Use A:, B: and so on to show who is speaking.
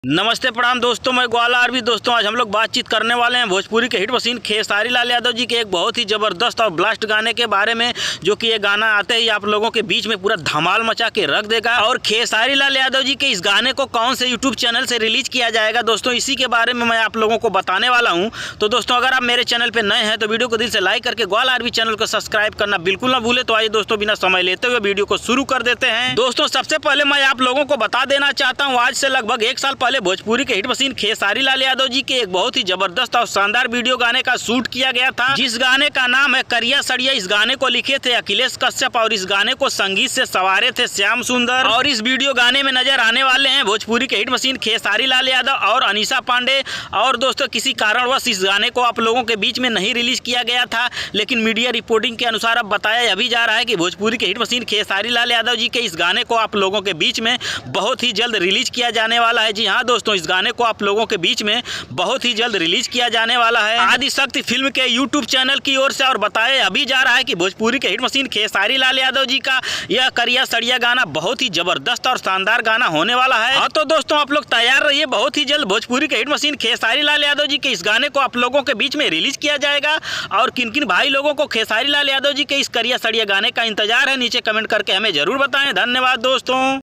A: नमस्ते प्रणाम दोस्तों, मैं ग्वाला आरबी। दोस्तों आज हम लोग बातचीत करने वाले हैं भोजपुरी के हिट मशीन खेसारी लाल यादव जी के एक बहुत ही ज़बरदस्त और ब्लास्ट गाने के बारे में, जो कि ये गाना आते ही आप लोगों के बीच में पूरा धमाल मचा के रख देगा। और खेसारी लाल यादव जी के इस गाने को कौन से यूट्यूब चैनल से रिलीज किया जाएगा दोस्तों, इसी के बारे में मैं आप लोगों को बताने वाला हूँ। तो दोस्तों अगर आप मेरे चैनल पर नए हैं तो वीडियो को दिल से लाइक करके ग्वाला आरबी चैनल को सब्सक्राइब करना बिल्कुल ना भूले। तो आइए दोस्तों बिना समय लेते हुए वीडियो को शुरू कर देते हैं। दोस्तों सबसे पहले मैं आप लोगों को बता देना चाहता हूँ, आज से लगभग 1 साल पहले भोजपुरी के मशीन खेसारी लाल यादव जी के एक बहुत ही जबरदस्त और शानदार वीडियो गाने का शूट किया गया था, जिस गाने का नाम है करिया सड़िया। इस गाने को लिखे थे अखिलेश कश्यप और इस गाने को संगीत से संवारे थे श्याम सुंदर। और इस वीडियो गाने में नजर आने वाले हैं भोजपुरी के हिट मशीन खेसारी लाल यादव और अनीशा पांडे। और दोस्तों किसी कारणवश इस गाने को आप लोगों के बीच में नहीं रिलीज किया गया था, लेकिन मीडिया रिपोर्टिंग के अनुसार अब बताया अभी जा रहा है कि भोजपुरी के हिट मशीन खेसारी लाल यादव जी के इस गाने को आप लोगों के बीच में बहुत ही जल्द रिलीज किया जाने वाला है। जी हाँ दोस्तों, इस गाने को आप लोगों के बीच में बहुत ही जल्द रिलीज किया जाने वाला है आदिशक्ति फिल्म के यूट्यूब चैनल की ओर से। और बताया अभी जा रहा है कि भोजपुरी के हिट मशीन खेसारी लाल यादव जी का यह करिया सड़िया गाना बहुत ही जबरदस्त और शानदार गाना होने वाला है। हाँ तो दोस्तों आप लोग तैयार रहिए, बहुत ही जल्द भोजपुरी के हिट मशीन खेसारी लाल यादव जी के इस गाने को आप लोगों के बीच में रिलीज किया जाएगा। और किन किन भाई लोगों को खेसारी लाल यादव जी के इस करिया सड़िया गाने का इंतजार है, नीचे कमेंट करके हमें जरूर बताएं। धन्यवाद दोस्तों।